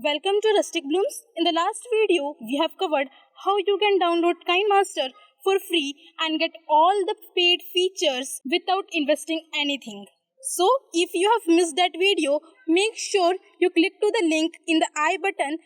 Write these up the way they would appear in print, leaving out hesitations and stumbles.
Welcome to Rustic Blooms. In the last video, we have covered how you can download Kinemaster for free and get all the paid features without investing anything. So, if you have missed that video, make sure you click to the link in the I button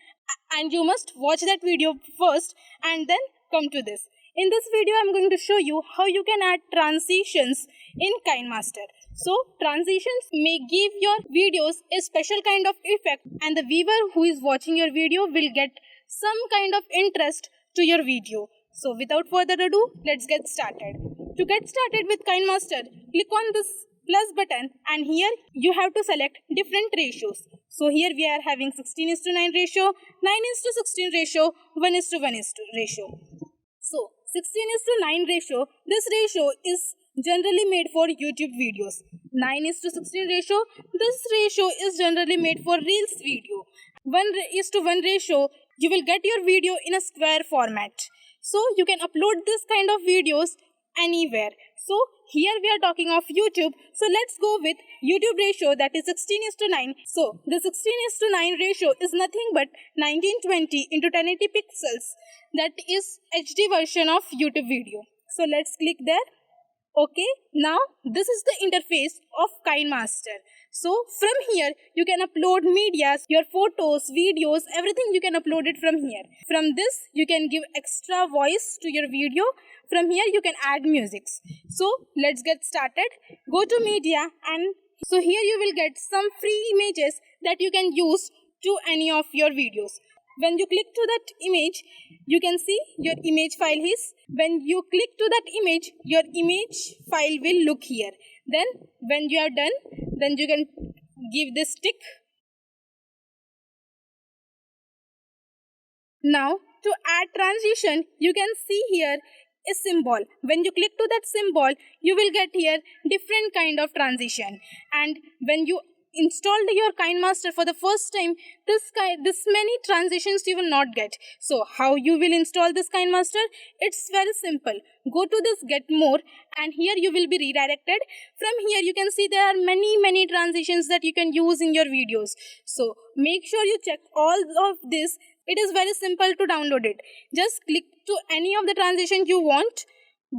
and you must watch that video first and then come to this. In this video, I am going to show you how you can add transitions in Kinemaster. So, transitions may give your videos a special kind of effect and the viewer who is watching your video will get some kind of interest to your video. So, without further ado, let's get started. To get started with Kinemaster, click on this plus button and here you have to select different ratios. So, here we are having 16:9 ratio, 9:16 ratio, 1:1 ratio. So, 16:9 ratio, this ratio is generally made for YouTube videos. 9:16 ratio, this ratio is generally made for Reels video. 1:1 ratio, you will get your video in a square format. So, you can upload this kind of videos anywhere. So, here we are talking of YouTube. So, let's go with YouTube ratio, that is 16:9. So, the 16:9 ratio is nothing but 1920 into 1080 pixels. That is HD version of YouTube video. So, let's click there. Okay, now this is the interface of Kinemaster. So, from here you can upload media, your photos, videos, everything you can upload it from here. From this you can give extra voice to your video. From here you can add musics. So, let's get started. Go to media and so here you will get some free images that you can use to any of your videos. When you click to that image, you can see your image file is. When you click to that image, your image file will look here. Then when you are done, then you can give this tick. Now to add transition, you can see here a symbol. When you click to that symbol, you will get here different kind of transition. And when you installed your Kinemaster for the first time, this many transitions you will not get. So how you will install this Kinemaster? It's very simple. Go to this get more and here you will be redirected. From here you can see there are many transitions that you can use in your videos. So make sure you check all of this. It is very simple to download it. Just click to any of the transitions you want,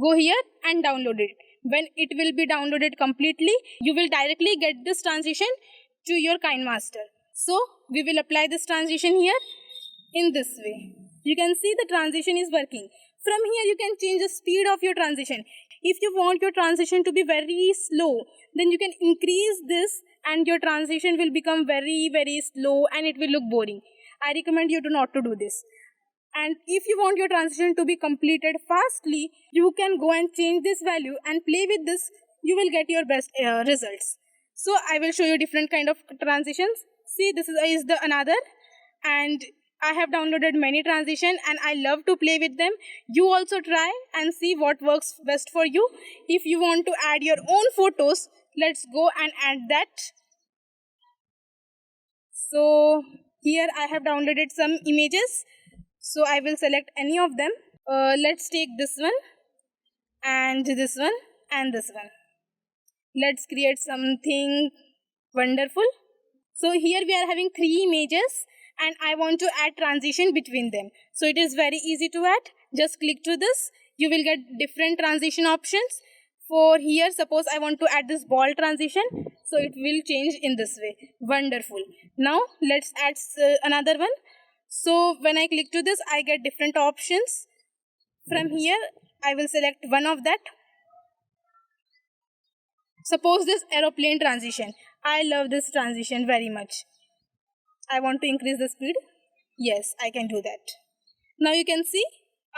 go here and download it. When it will be downloaded completely, you will directly get this transition to your Kinemaster. So, we will apply this transition here in this way. You can see the transition is working. From here, you can change the speed of your transition. If you want your transition to be very slow, then you can increase this and your transition will become very slow and it will look boring. I recommend you to not to do this. And if you want your transition to be completed fastly, you can go and change this value and play with this. You will get your best results. So I will show you different kind of transitions. See, this is the another, and I have downloaded many transitions and I love to play with them. You also try and see what works best for you. If you want to add your own photos, let's go and add that. So here I have downloaded some images. So I will select any of them. Let's take this one and this one and this one. Let's create something wonderful. So here we are having 3 images and I want to add transition between them. So it is very easy to add. Just click to this. You will get different transition options. For here, suppose I want to add this ball transition. So it will change in this way. Wonderful. Now let's add another one. So when I click to this, I get different options. From here, I will select one of that. Suppose this aeroplane transition. I love this transition very much. I want to increase the speed. Yes, I can do that. Now you can see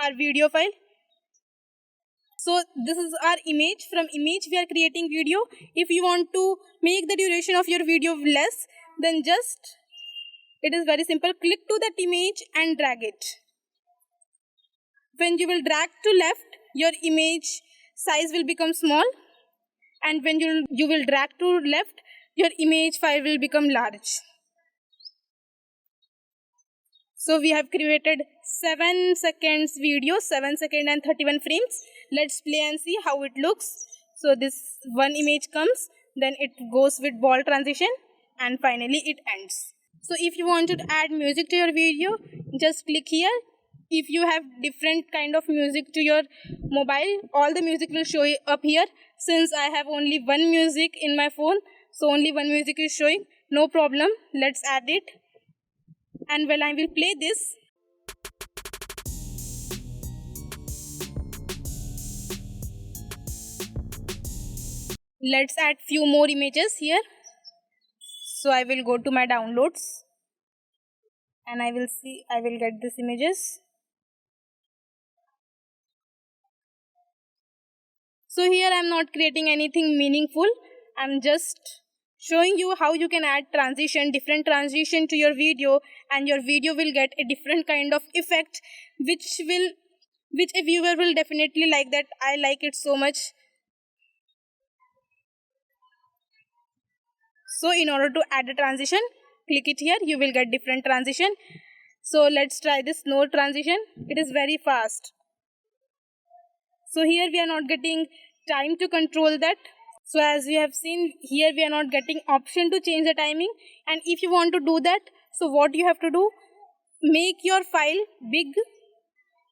our video file. So this is our image. From image, we are creating video. If you want to make the duration of your video less, then just it is very simple. Click to that image and drag it. When you will drag to left, your image size will become small. And when you will drag to left, your image file will become large. So we have created 7 seconds video, 7 seconds and 31 frames. Let's play and see how it looks. So this one image comes, then it goes with ball transition and finally it ends. So if you want to add music to your video, just click here. If you have different kind of music to your mobile, all the music will show up here. Since I have only one music in my phone, so only one music is showing. No problem, let's add it. And well, I will play this. Let's add few more images here. So I will go to my downloads and I will get these images. So here I am not creating anything meaningful. I am just showing you how you can add different transition to your video, and your video will get a different kind of effect which a viewer will definitely like that. I like it so much. So in order to add a transition, click it here, you will get different transition. So let's try this no transition. It is very fast. So here we are not getting time to control that. So as we have seen here, we are not getting option to change the timing. And if you want to do that, so what you have to do, make your file big,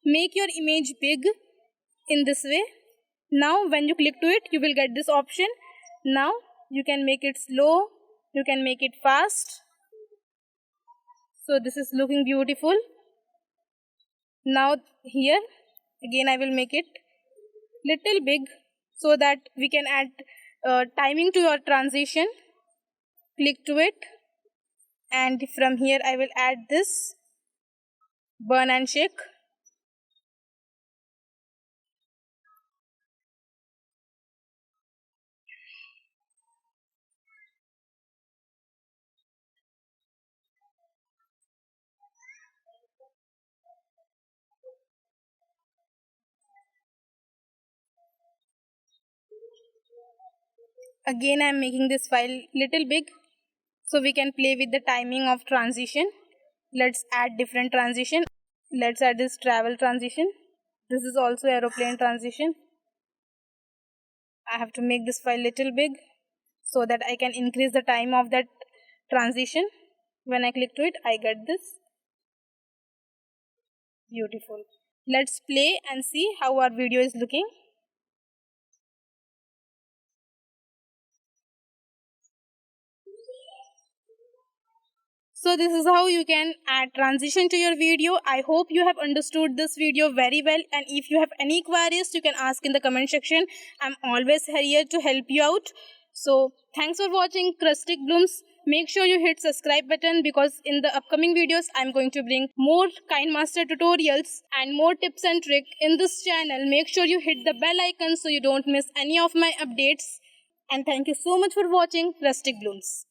make your image big in this way. Now when you click to it, you will get this option. Now you can make it slow, you can make it fast. So this is looking beautiful. Now here again I will make it little big so that we can add timing to your transition. Click to it, and from here I will add this burn and shake. Again I am making this file little big so we can play with the timing of transition. Let's add different transition. Let's add this travel transition. This is also aeroplane transition. I have to make this file little big so that I can increase the time of that transition. When I click to it, I get this. Beautiful. Let's play and see how our video is looking. So this is how you can add transition to your video. I hope you have understood this video very well, and if you have any queries, you can ask in the comment section. I'm always here to help you out. So thanks for watching Rustic Blooms. Make sure you hit subscribe button, because in the upcoming videos I'm going to bring more Kinemaster tutorials and more tips and tricks in this channel. Make sure you hit the bell icon so you don't miss any of my updates. And thank you so much for watching Rustic Blooms.